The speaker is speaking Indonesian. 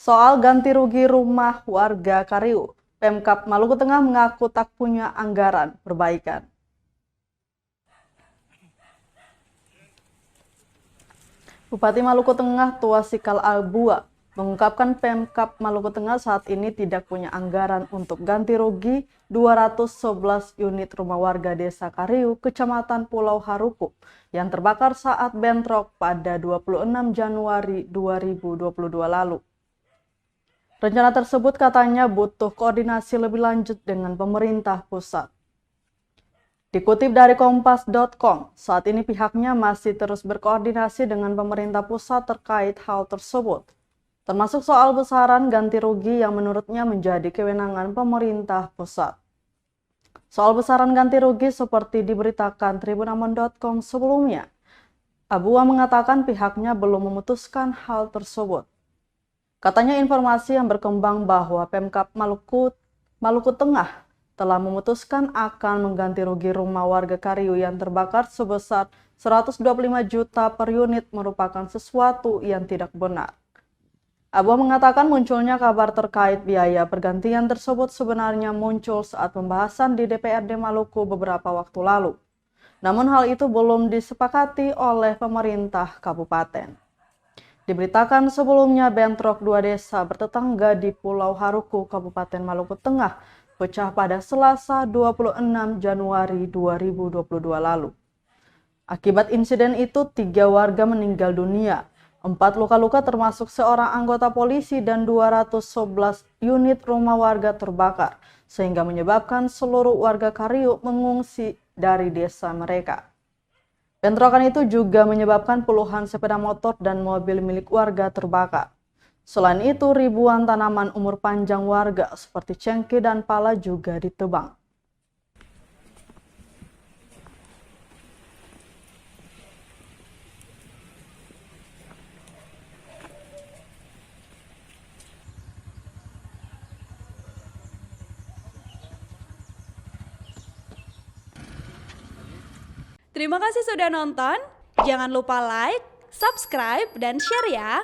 Soal ganti rugi rumah warga Kariu, Pemkab Maluku Tengah mengaku tak punya anggaran perbaikan. Bupati Maluku Tengah Tuasikal Albua mengungkapkan Pemkab Maluku Tengah saat ini tidak punya anggaran untuk ganti rugi 211 unit rumah warga desa Kariu, Kecamatan Pulau Haruku yang terbakar saat bentrok pada 26 Januari 2022 lalu. Rencana tersebut katanya butuh koordinasi lebih lanjut dengan pemerintah pusat. Dikutip dari Kompas.com, saat ini pihaknya masih terus berkoordinasi dengan pemerintah pusat terkait hal tersebut, termasuk soal besaran ganti rugi yang menurutnya menjadi kewenangan pemerintah pusat. Soal besaran ganti rugi seperti diberitakan Tribunambon.com sebelumnya, Abua mengatakan pihaknya belum memutuskan hal tersebut. Katanya informasi yang berkembang bahwa Pemkab Maluku Tengah telah memutuskan akan mengganti rugi rumah warga Kariu yang terbakar sebesar 125 juta per unit merupakan sesuatu yang tidak benar. Abua mengatakan munculnya kabar terkait biaya pergantian tersebut sebenarnya muncul saat pembahasan di DPRD Maluku beberapa waktu lalu. Namun hal itu belum disepakati oleh pemerintah kabupaten. Diberitakan sebelumnya bentrok dua desa bertetangga di Pulau Haruku, Kabupaten Maluku Tengah, pecah pada Selasa 26 Januari 2022 lalu. Akibat insiden itu, 3 warga meninggal dunia, 4 luka-luka termasuk seorang anggota polisi dan 211 unit rumah warga terbakar, sehingga menyebabkan seluruh warga Kariu mengungsi dari desa mereka. Bentrokan itu juga menyebabkan puluhan sepeda motor dan mobil milik warga terbakar. Selain itu, ribuan tanaman umur panjang warga seperti cengkeh dan pala juga ditebang. Terima kasih sudah nonton. Jangan lupa like, subscribe, dan share ya.